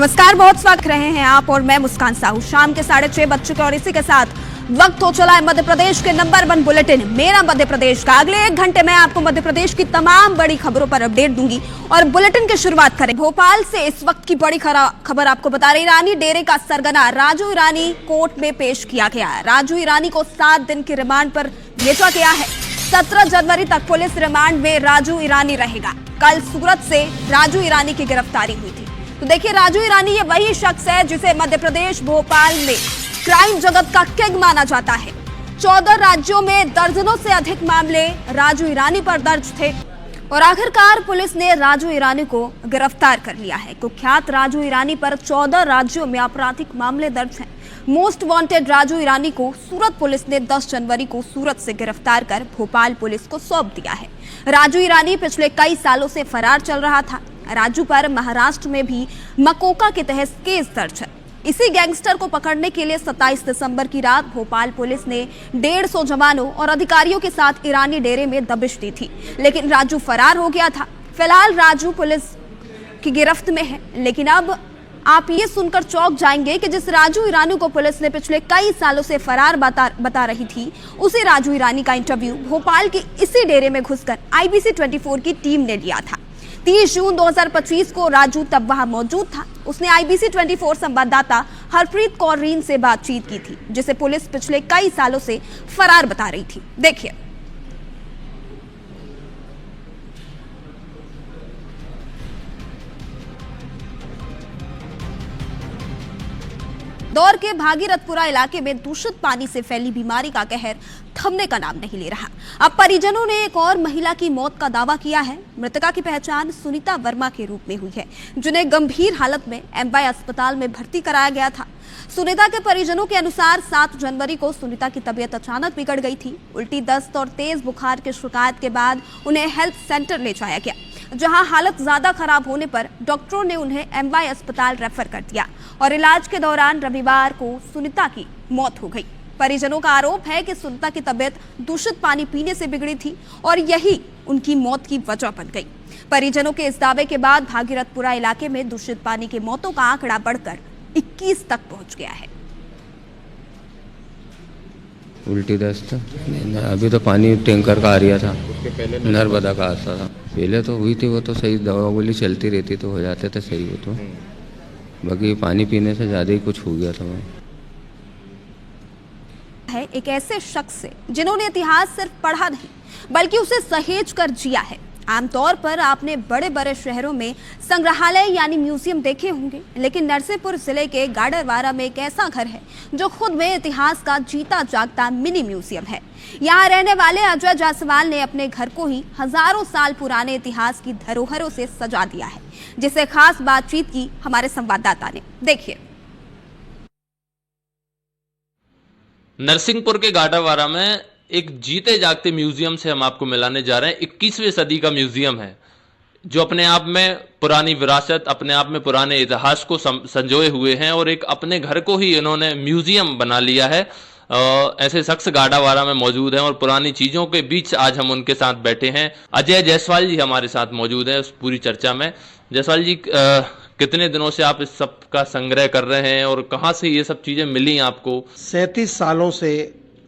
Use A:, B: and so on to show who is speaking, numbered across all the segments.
A: नमस्कार, बहुत स्वागत रहे हैं आप और मैं मुस्कान साहू। शाम के 6:30 बज चुके और इसी के साथ वक्त हो चला है मध्य प्रदेश के नंबर 1 बुलेटिन मेरा मध्य प्रदेश का। अगले 1 घंटे में आपको मध्य प्रदेश की तमाम बड़ी खबरों पर अपडेट दूंगी और बुलेटिन की शुरुआत करें भोपाल से। इस वक्त की बड़ी खबर आपको बता रही, ईरानी डेरे का सरगना राजू ईरानी कोर्ट में पेश किया गया है। राजू ईरानी को 7 दिन के रिमांड पर भेजा गया है। 17 जनवरी तक पुलिस रिमांड में राजू ईरानी रहेगा। कल सूरत से राजू ईरानी की गिरफ्तारी हुई थी। तो देखिए, राजू ईरानी ये वही शख्स है जिसे मध्य प्रदेश भोपाल में क्राइम जगत का किंग माना जाता है। 14 राज्यों में दर्जनों से अधिक मामले राजू ईरानी पर दर्ज थे और आखिरकार पुलिस ने राजू ईरानी को गिरफ्तार कर लिया है। कुख्यात राजू ईरानी पर 14 राज्यों में आपराधिक मामले दर्ज हैं। मोस्ट वांटेड राजू ईरानी को सूरत पुलिस ने 10 जनवरी को सूरत से गिरफ्तार कर भोपाल पुलिस को सौंप दिया है। राजू ईरानी पिछले कई सालों से फरार चल रहा था। राजू पर महाराष्ट्र में भी मकोका के तहत केस दर्ज है। इसी गैंगस्टर को पकड़ने के लिए 27 दिसंबर की रात भोपाल पुलिस ने 150 जवानों और अधिकारियों के साथ ईरानी डेरे में दबिश दी थी, लेकिन राजू फरार हो गया था। फिलहाल राजू पुलिस की गिरफ्त में है, लेकिन अब आप ये सुनकर चौंक जाएंगे कि जिस राजू ईरानी को पुलिस ने पिछले कई सालों से फरार बता रही थी, उसी राजू ईरानी का इंटरव्यू भोपाल के इसी डेरे में घुसकर IBC 24 की टीम ने लिया था। 30 जून 2025 को राजू तब वहां मौजूद था। उसने IBC 24 संवाददाता हरप्रीत कौर रीन से बातचीत की थी, जिसे पुलिस पिछले कई सालों से फरार बता रही थी। देखिए। इंदौर के भागीरथपुरा इलाके में दूषित पानी से फैली बीमारी का कहर थमने का नाम नहीं ले रहा। अब परिजनों ने एक और महिला की मौत का दावा किया है। मृतका की पहचान सुनीता वर्मा के रूप में हुई है, जिन्हें गंभीर हालत में MY अस्पताल में भर्ती कराया गया था। सुनीता के परिजनों के अनुसार 7 जनवरी को सुनीता की तबीयत अचानक बिगड़ गई थी। उल्टी, दस्त और तेज बुखार की शिकायत के बाद उन्हें हेल्थ सेंटर ले जाया गया, जहां हालत ज्यादा खराब होने पर डॉक्टरों ने उन्हें MY अस्पताल रेफर कर दिया और इलाज के दौरान रविवार को सुनीता की मौत हो गई। परिजनों का आरोप है कि सुनीता की तबीयत दूषित पानी पीने से बिगड़ी थी और यही उनकी मौत की वजह बन गई। परिजनों के इस दावे के बाद भागीरथपुरा इलाके में दूषित पानी की मौतों का आंकड़ा बढ़कर 21 तक पहुंच गया है।
B: उल्टी दस्त अभी तो पानी टैंकर का आ रहा था, नर्मदा का आता था। पहले तो हुई थी, वो तो सही दवा गोली चलती रहती तो हो जाते थे सही। वो तो बाकी पानी पीने से ज़्यादा ही कुछ हो गया था। वो
A: है एक ऐसे शख्स से जिन्होंने इतिहास सिर्फ पढ़ा नहीं बल्कि उसे सहेज कर जिया है। आमतौर पर आपने बड़े बड़े शहरों में संग्रहालय यानी म्यूजियम देखे होंगे, लेकिन नरसिंहपुर जिले के गाडरवारा में एक ऐसा घर है जो खुद में इतिहास का जीता जागता मिनी म्यूजियम है। यहाँ रहने वाले अजय जायसवाल ने अपने घर को ही हजारों साल पुराने इतिहास की धरोहरों से सजा दिया है, जिसे खास बातचीत की हमारे संवाददाता ने। देखिए।
C: नरसिंहपुर के गाडरवारा में एक जीते जागते म्यूजियम से हम आपको मिलाने जा रहे हैं। 21वीं सदी का म्यूजियम है जो अपने आप में पुरानी विरासत, अपने आप में पुराने इतिहास को संजोए हुए हैं और एक अपने घर को ही इन्होंने म्यूजियम बना लिया है। ऐसे शख्स गाडरवारा में मौजूद हैं और पुरानी चीजों के बीच आज हम उनके साथ बैठे हैं। अजय जायसवाल जी हमारे साथ मौजूद हैं उस पूरी चर्चा में। जायसवाल जी, कितने दिनों से आप इस सब का संग्रह कर रहे हैं और कहाँ से ये सब चीजें मिली आपको?
D: 37 सालों से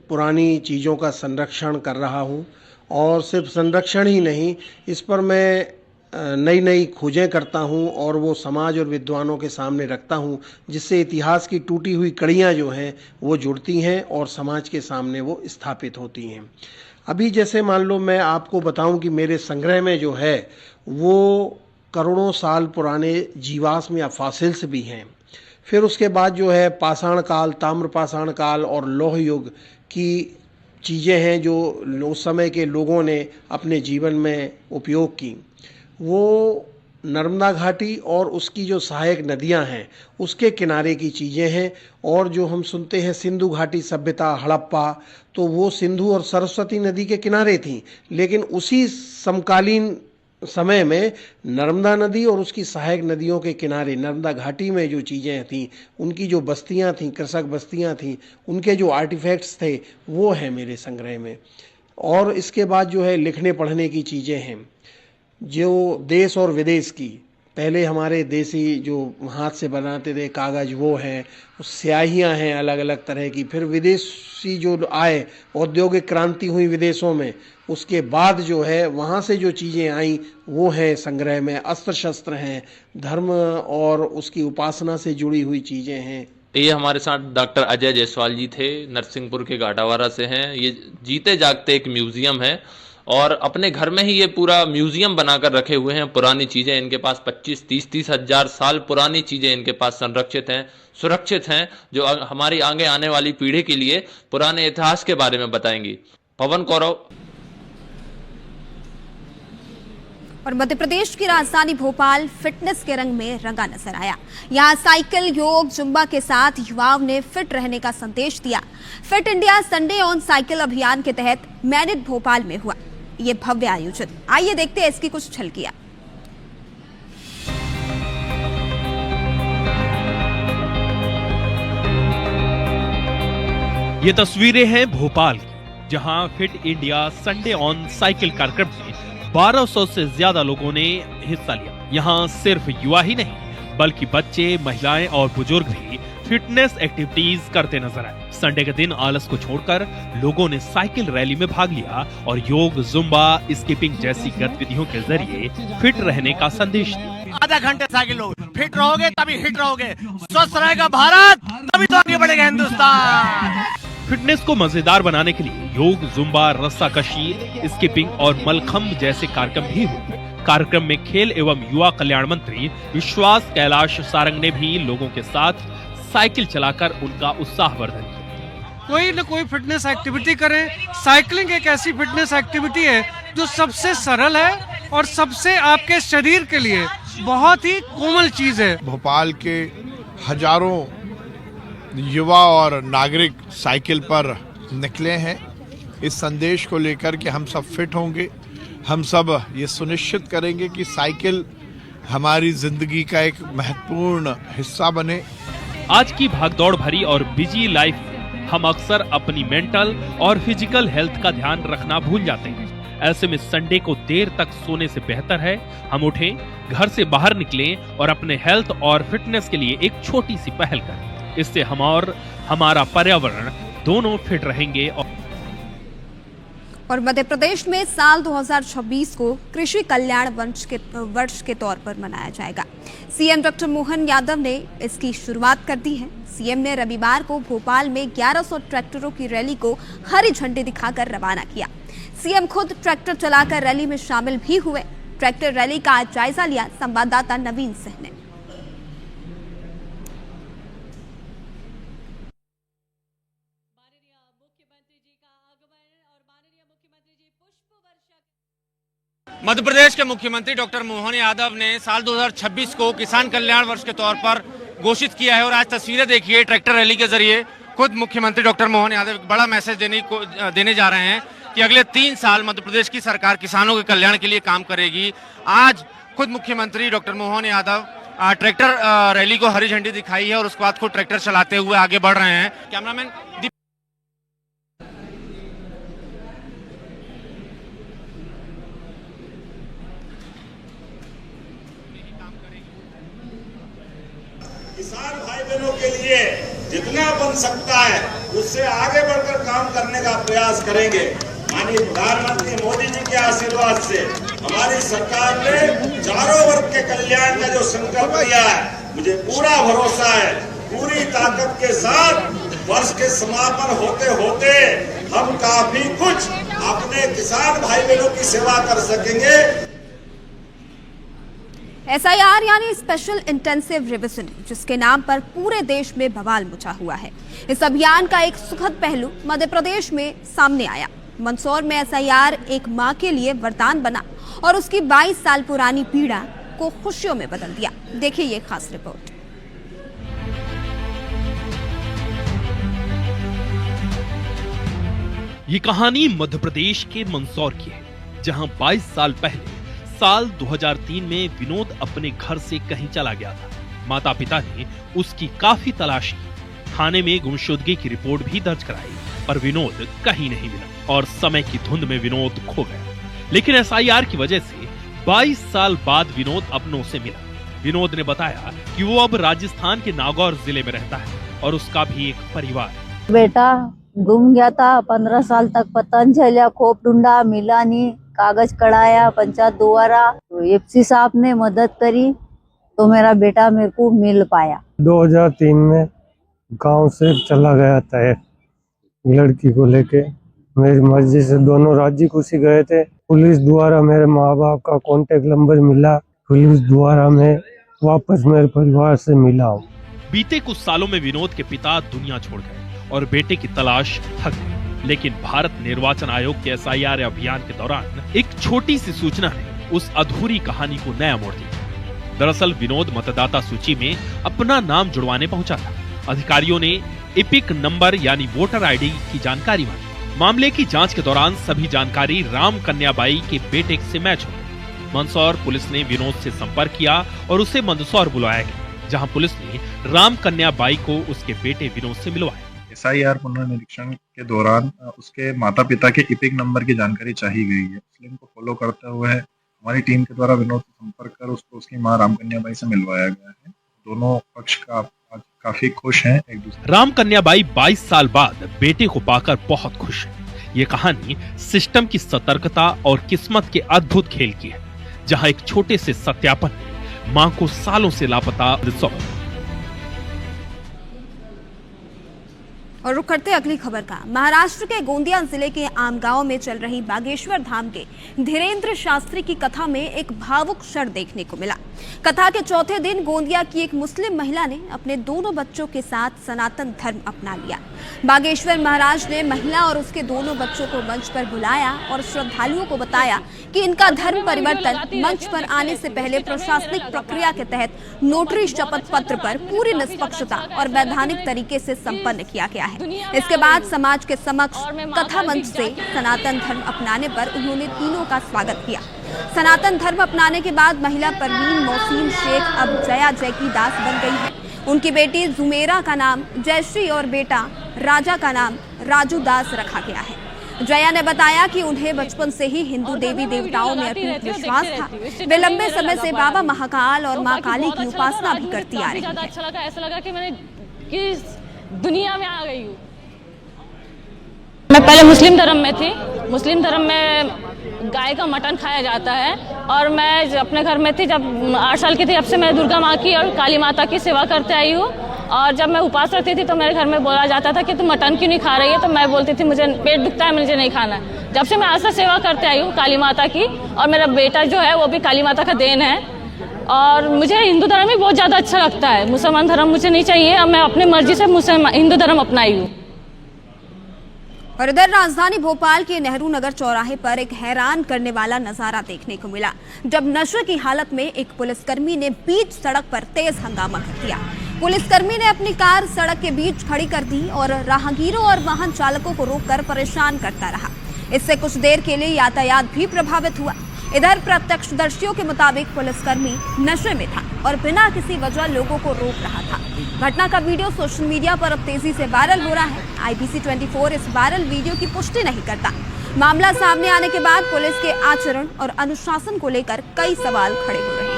D: पुरानी चीज़ों का संरक्षण कर रहा हूँ और सिर्फ संरक्षण ही नहीं, इस पर मैं नई नई खोजें करता हूँ और वो समाज और विद्वानों के सामने रखता हूँ, जिससे इतिहास की टूटी हुई कड़ियाँ जो हैं वो जुड़ती हैं और समाज के सामने वो स्थापित होती हैं। अभी जैसे मान लो मैं आपको बताऊँ कि मेरे संग्रह में जो है वो करोड़ों साल पुराने जीवाश्म या फॉसिल्स भी हैं। फिर उसके बाद जो है पाषाण काल, ताम्रपाषाण काल और लौह युग की चीज़ें हैं जो उस समय के लोगों ने अपने जीवन में उपयोग की। वो नर्मदा घाटी और उसकी जो सहायक नदियां हैं उसके किनारे की चीज़ें हैं। और जो हम सुनते हैं सिंधु घाटी सभ्यता, हड़प्पा, तो वो सिंधु और सरस्वती नदी के किनारे थी, लेकिन उसी समकालीन समय में नर्मदा नदी और उसकी सहायक नदियों के किनारे नर्मदा घाटी में जो चीज़ें थीं, उनकी जो बस्तियां थीं, कृषक बस्तियां थीं, उनके जो आर्टिफैक्ट्स थे वो हैं मेरे संग्रह में। और इसके बाद जो है लिखने पढ़ने की चीज़ें हैं, जो देश और विदेश की पहले हमारे देसी जो हाथ से बनाते थे कागज़ वो हैं, स्याहियाँ हैं अलग अलग तरह की। फिर विदेशी जो आए, औद्योगिक क्रांति हुई विदेशों में, उसके बाद जो है वहाँ से जो चीज़ें आई वो हैं संग्रह में। अस्त्र शस्त्र हैं, धर्म और उसकी उपासना से जुड़ी हुई चीज़ें हैं।
C: ये हमारे साथ डॉक्टर अजय जायसवाल जी थे, नरसिंहपुर के गाटावारा से हैं। ये जीते जागते एक म्यूजियम है और अपने घर में ही ये पूरा म्यूजियम बनाकर रखे हुए हैं। पुरानी चीजें इनके पास 25-30 हजार साल पुरानी चीजें इनके पास संरक्षित हैं, सुरक्षित हैं, जो हमारी आगे आने वाली पीढ़ी के लिए पुराने इतिहास के बारे में बताएंगी। पवन कौरव।
A: और मध्य प्रदेश की राजधानी भोपाल फिटनेस के रंग में रंगा नजर आया। यहाँ साइकिल, योग, जुम्बा के साथ युवाओं ने फिट रहने का संदेश दिया। Fit India Sunday on cycle अभियान के तहत मैनित भोपाल में हुआ ये भव्य आयोजन। आइए देखते हैं इसकी कुछ झलकियां।
E: ये तस्वीरें हैं भोपाल की, जहां fit India Sunday on cycle कार्यक्रम में 1200 से ज्यादा लोगों ने हिस्सा लिया। यहाँ सिर्फ युवा ही नहीं बल्कि बच्चे, महिलाएं और बुजुर्ग भी फिटनेस एक्टिविटीज करते नजर आए। संडे के दिन आलस को छोड़कर लोगों ने साइकिल रैली में भाग लिया और योग, जुम्बा, स्किपिंग जैसी गतिविधियों के जरिए फिट रहने का संदेश दिया।
F: आधा घंटे साइकिल लो, फिट रहोगे तभी हिट रहोगे, स्वस्थ रहेगा भारत तभी तो आगे बढ़ेगा हिंदुस्तान।
E: फिटनेस को मजेदार बनाने के लिए योग, जुम्बा, रस्साकशी, स्किपिंग और मलखम्ब जैसे कार्यक्रम भी हुए। कार्यक्रम में खेल एवं युवा कल्याण मंत्री विश्वास कैलाश सारंग ने भी लोगों के साथ साइकिल चलाकर उनका उत्साहवर्धन किया।
G: कोई न कोई फिटनेस एक्टिविटी करें। साइकिलिंग एक ऐसी फिटनेस एक्टिविटी है जो सबसे सरल है और सबसे आपके शरीर के लिए बहुत ही कोमल चीज है।
H: भोपाल के हजारों युवा और नागरिक साइकिल पर निकले हैं इस संदेश को लेकर कि हम सब फिट होंगे। हम सब ये सुनिश्चित करेंगे कि साइकिल हमारी जिंदगी का एक महत्वपूर्ण हिस्सा बने।
E: आज की भागदौड़ भरी और बिजी लाइफ में हम अक्सर अपनी मेंटल और फिजिकल हेल्थ का ध्यान रखना भूल जाते हैं। ऐसे में संडे को देर तक सोने से बेहतर है हम उठें, घर से बाहर निकलें और अपने हेल्थ और फिटनेस के लिए एक छोटी सी पहल करें। इससे हम और हमारा पर्यावरण दोनों फिट रहेंगे।
A: और मध्य प्रदेश में साल 2026 को कृषि कल्याण वर्ष के तौर पर मनाया जाएगा। सीएम डॉक्टर मोहन यादव ने इसकी शुरुआत कर दी है। सीएम ने रविवार को भोपाल में 1100 ट्रैक्टरों की रैली को हरी झंडी दिखाकर रवाना किया। सीएम खुद ट्रैक्टर चलाकर रैली में शामिल भी हुए। ट्रैक्टर रैली का जायजा लिया संवाददाता नवीन सिंह ने।
F: मध्य प्रदेश के मुख्यमंत्री डॉक्टर मोहन यादव ने साल 2026 को किसान कल्याण वर्ष के तौर पर घोषित किया है और आज तस्वीरें देखिए, ट्रैक्टर रैली के जरिए खुद मुख्यमंत्री डॉक्टर मोहन यादव एक बड़ा मैसेज देने जा रहे हैं कि अगले 3 साल मध्य प्रदेश की सरकार किसानों के कल्याण के लिए काम करेगी। आज खुद मुख्यमंत्री doctor Mohan Yadav tractor rally को हरी झंडी दिखाई है और उसके बाद खुद ट्रैक्टर चलाते हुए आगे बढ़ रहे हैं। कैमरामैन
I: किसान भाई बहनों के लिए जितना बन सकता है उससे आगे बढ़कर काम करने का प्रयास करेंगे। माननीय प्रधानमंत्री मोदी जी के आशीर्वाद से हमारी सरकार ने चारों वर्ग के कल्याण का जो संकल्प लिया है, मुझे पूरा भरोसा है पूरी ताकत के साथ वर्ष के समापन होते होते हम काफी कुछ अपने किसान भाई बहनों की सेवा कर सकेंगे।
A: SIR यानी स्पेशल इंटेंसिव रिविजन, जिसके नाम पर पूरे देश में बवाल मचा हुआ है। इस अभियान का एक सुखद पहलू मध्य प्रदेश में सामने आया। मंदसौर में SIR एक मां के लिए वरदान बना और उसकी 22 साल पुरानी पीड़ा को खुशियों में बदल दिया। देखिए ये खास रिपोर्ट।
E: ये कहानी मध्य प्रदेश के मंदसौर की है, जहां 22 साल पहले साल 2003 में विनोद अपने घर से कहीं चला गया था। माता पिता ने उसकी काफी तलाश की, थाने में गुमशुदगी की रिपोर्ट भी दर्ज कराई, पर विनोद कहीं नहीं मिला और समय की धुंध में विनोद खो गया। लेकिन SIR की वजह से 22 साल बाद विनोद अपनों से मिला। विनोद ने बताया कि वो अब राजस्थान के नागौर जिले में रहता है और उसका भी एक परिवार है।
J: बेटा गुम गया था 15 साल तक, पता नहीं चला, खोप ढूंढा, मिला नहीं, कागज कढ़ाया पंचायत द्वारा, तो एफसी साहब ने मदद करी तो मेरा बेटा मेरे को मिल पाया।
K: 2003 में गांव से चला गया था एक लड़की को लेके, मेरी मर्जी से दोनों राजी खुशी गए थे। पुलिस द्वारा मेरे माँ बाप का कांटेक्ट नंबर मिला, पुलिस द्वारा मैं वापस मेरे परिवार से मिला हूँ।
E: बीते कुछ सालों में विनोद के पिता दुनिया छोड़ गए और बेटे की तलाश थक गई, लेकिन भारत निर्वाचन आयोग के SIR अभियान के दौरान एक छोटी सी सूचना ने उस अधूरी कहानी को नया मोड़ दिया। दरअसल विनोद मतदाता सूची में अपना नाम जुड़वाने पहुंचा था। अधिकारियों ने इपिक नंबर यानी वोटर ID की जानकारी मांगी। मामले की जांच के दौरान सभी जानकारी राम कन्या बाई के बेटे से मैच हो गई। मंदसौर पुलिस ने विनोद से संपर्क किया और उसे मंदसौर बुलाया गया, जहां पुलिस ने राम कन्या बाई को उसके बेटे विनोद से मिलवाया।
L: SIR पुनर्निरीक्षण के दौरान उसके माता पिता के इपिक नंबर की जानकारी चाहिए गई है। इस लिंक को फॉलो करते हुए हमारी टीम के द्वारा विनोद से संपर्क कर उसको उसकी मां राम कन्या बाई से मिलवाया गया है। दोनों पक्ष का काफी खुश हैं एक दूसरे।
E: राम कन्या बाई 22 साल बाद बेटे को पाकर बहुत खुश है। ये कहानी सिस्टम की सतर्कता और किस्मत के अद्भुत खेल की है, जहां एक छोटे से सत्यापन ने मां को सालों से लापता
A: और रुक करते अगली खबर का। महाराष्ट्र के गोंदिया जिले के आमगांव में चल रही बागेश्वर धाम के धीरेन्द्र शास्त्री की कथा में एक भावुक क्षण देखने को मिला। कथा के चौथे दिन गोंदिया की एक मुस्लिम महिला ने अपने दोनों बच्चों के साथ सनातन धर्म अपना लिया। बागेश्वर महाराज ने महिला और उसके दोनों बच्चों को मंच पर बुलाया और श्रद्धालुओं को बताया कि इनका धर्म परिवर्तन मंच पर आने से पहले प्रशासनिक प्रक्रिया के तहत नोटरी शपथ पत्र पर पूरी निष्पक्षता और वैधानिक तरीके से संपन्न किया गया है। इसके बाद समाज के समक्ष कथा मंच से सनातन धर्म अपनाने पर उन्होंने तीनों का स्वागत किया। सनातन धर्म अपनाने के बाद महिला परवीन मोहसिन शेख अब जया जय की दास बन गई है। उनकी बेटी जुमेरा का नाम जयश्री और बेटा राजा का नाम राजू दास रखा गया है। जया ने बताया कि उन्हें बचपन से ही हिंदू देवी देवताओं में अटूट विश्वास था। वे लंबे समय से बाबा महाकाल और मां काली की उपासना भी करती आ रही है।
M: अच्छा लगा, ऐसा लगा कि मैंने किस दुनिया में आ गई हूँ। मैं पहले मुस्लिम धर्म में थी। मुस्लिम धर्म में गाय का मटन खाया जाता है और मैं अपने घर में थी जब 8 साल की थी, अब से मैं दुर्गा माँ की और काली माता की सेवा करते आई हूँ। और जब मैं उपास रखती थी तो मेरे घर में बोला जाता था कि तुम मटन क्यों नहीं खा रही है, तो मैं बोलती थी मुझे पेट दुखता है, मुझे नहीं खाना है। जब से मैं आज से सेवा करते आई हूँ काली माता की, और मेरा बेटा जो है वो भी काली माता का देन है। और मुझे हिंदू धर्म ही बहुत ज़्यादा अच्छा लगता है। मुसलमान धर्म मुझे नहीं चाहिए, अब मैं अपनी मर्जी से हिंदू धर्म अपनाई हूँ।
A: और इधर राजधानी भोपाल के नेहरू नगर चौराहे पर एक हैरान करने वाला नजारा देखने को मिला, जब नशे की हालत में एक पुलिसकर्मी ने बीच सड़क पर तेज हंगामा कर दिया। पुलिसकर्मी ने अपनी कार सड़क के बीच खड़ी कर दी और राहगीरों और वाहन चालकों को रोककर परेशान करता रहा। इससे कुछ देर के लिए यातायात भी प्रभावित हुआ। इधर प्रत्यक्षदर्शियों के मुताबिक पुलिसकर्मी नशे में था और बिना किसी वजह लोगों को रोक रहा था। घटना का वीडियो सोशल मीडिया पर अब तेजी से वायरल हो रहा है। IBC 24 इस वायरल वीडियो की पुष्टि नहीं करता। मामला सामने आने के बाद पुलिस के आचरण और अनुशासन को लेकर कई सवाल खड़े हो रहे हैं।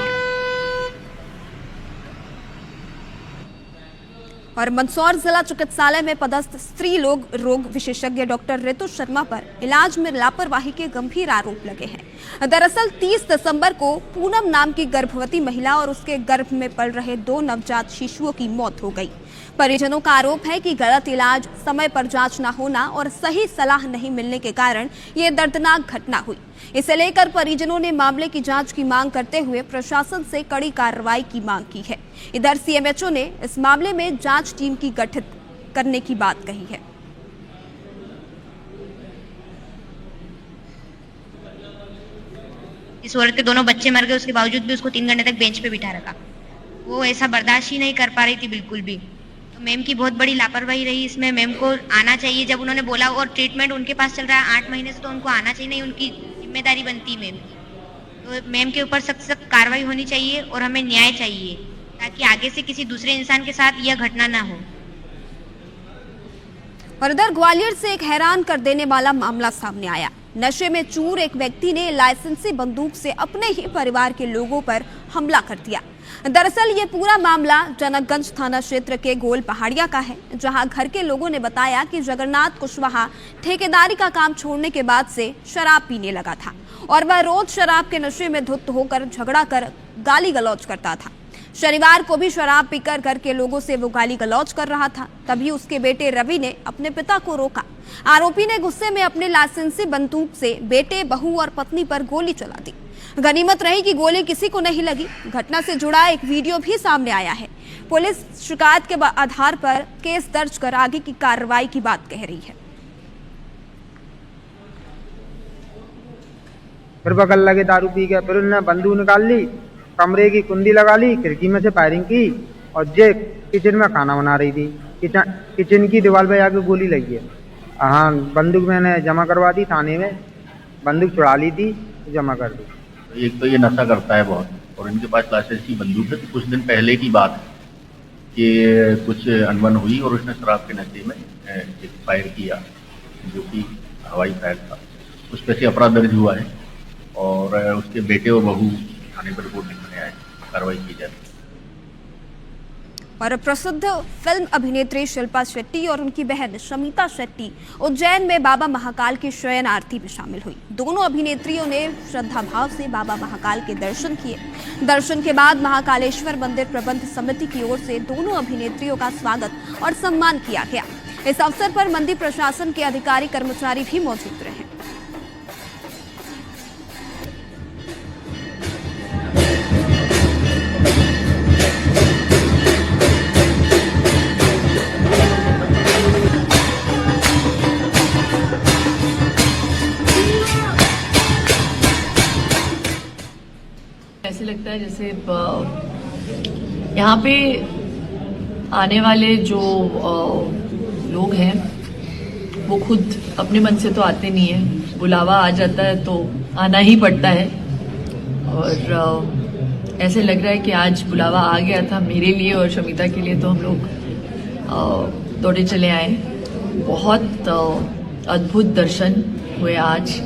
A: और मंदसौर जिला चिकित्सालय में पदस्थ स्त्री रोग विशेषज्ञ डॉक्टर ऋतु शर्मा पर इलाज में लापरवाही के गंभीर आरोप लगे हैं। दरअसल 30 दिसंबर को पूनम नाम की गर्भवती महिला और उसके गर्भ में पल रहे 2 नवजात शिशुओं की मौत हो गई। परिजनों का आरोप है कि गलत इलाज, समय पर जांच न होना और सही सलाह नहीं मिलने के कारण ये दर्दनाक घटना हुई। इसे लेकर परिजनों ने मामले की जांच की मांग करते हुए प्रशासन से कड़ी कार्रवाई की मांग की है। इधर CMHO ने इस मामले में जांच टीम की गठित करने की बात कही है।
N: इस औरत के दोनों बच्चे मर गए, उसके बावजूद भी उसको 3 घंटे तक बेंच पे बिठा रखा। वो ऐसा बर्दाश्त ही नहीं कर पा रही थी बिल्कुल भी। तो मैम की बहुत बड़ी लापरवाही रही इसमें। मैम को आना चाहिए, जब उन्होंने बोला, और ट्रीटमेंट उनके पास चल रहा है 8 महीने से, तो उनको आना चाहिए, नहीं उनकी जिम्मेदारी बनती मैम की। तो मैम के ऊपर सख्त सख्त कार्रवाई होनी चाहिए और हमें न्याय चाहिए, ताकि आगे से किसी दूसरे इंसान के साथ यह घटना ना हो।
A: और इधर ग्वालियर से एक हैरान कर देने वाला मामला सामने आया। नशे में चूर एक व्यक्ति ने लाइसेंसी बंदूक से अपने ही परिवार के लोगों पर हमला कर दिया। दरअसल ये पूरा मामला जनकगंज थाना क्षेत्र के गोल पहाड़िया का है, जहां घर के लोगों ने बताया कि जगन्नाथ कुशवाहा ठेकेदारी का काम छोड़ने के बाद से शराब पीने लगा था और वह रोज शराब के नशे में धुत होकर झगड़ा कर गाली गलौज करता था। शनिवार को भी शराब पीकर घर के लोगों से वो गाली गलौज कर रहा था। तभी उसके बेटे रवि ने अपने पिता को रोका। आरोपी ने गुस्से में अपने लाइसेंसी बंदूक से बेटे, बहू और पत्नी पर गोली चला दी। गनीमत रही कि गोली किसी को नहीं लगी। घटना से जुड़ा एक वीडियो भी सामने आया है। पुलिस शिकायत के आधार पर केस दर्ज कर आगे की कार्रवाई की बात कह रही है।
O: फिर बगल लगे दारू पी के, फिर उन्होंने बंदूक निकाल ली, कमरे की कुंडी लगा ली, खिड़की में से फायरिंग की और जे किचन में खाना बना रही थी, किचन की दीवार पे जाके गोली लगी है। हाँ, बंदूक मैंने जमा करवा दी थाने में, बंदूक चुरा ली थी, जमा कर दी।
P: एक तो ये नशा करता है बहुत, और इनके पास लाइसेंस की बंदूक है। तो कुछ दिन पहले की बात है कि कुछ अनबन हुई और उसने शराब के नशे में एक फायर किया, जो कि हवाई फायर था। उस पर से अपराध दर्ज हुआ है और उसके बेटे और बहू थाने पर रिपोर्ट लिखने आए, कार्रवाई की जाए।
A: और प्रसिद्ध फिल्म अभिनेत्री शिल्पा शेट्टी और उनकी बहन शमिता शेट्टी उज्जैन में बाबा महाकाल की शयन आरती में शामिल हुई। दोनों अभिनेत्रियों ने श्रद्धा भाव से बाबा महाकाल के दर्शन किए। दर्शन के बाद महाकालेश्वर मंदिर प्रबंध समिति की ओर से दोनों अभिनेत्रियों का स्वागत और सम्मान किया गया। इस अवसर पर मंदिर प्रशासन के अधिकारी कर्मचारी भी मौजूद रहे।
Q: ऐसे लगता है जैसे यहाँ पे आने वाले जो लोग हैं वो खुद अपने मन से तो आते नहीं है, बुलावा आ जाता है तो आना ही पड़ता है। और ऐसे लग रहा है कि आज बुलावा आ गया था मेरे लिए और शमिता के लिए, तो हम लोग दौड़े चले आए। बहुत अद्भुत दर्शन हुए आज।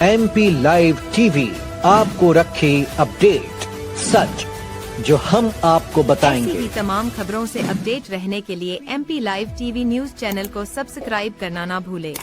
R: MP लाइव टीवी आपको रखे अपडेट, सच जो हम आपको बताएंगे।
S: ऐसी ही तमाम खबरों से अपडेट रहने के लिए MP live TV news channel को सब्सक्राइब करना ना भूले।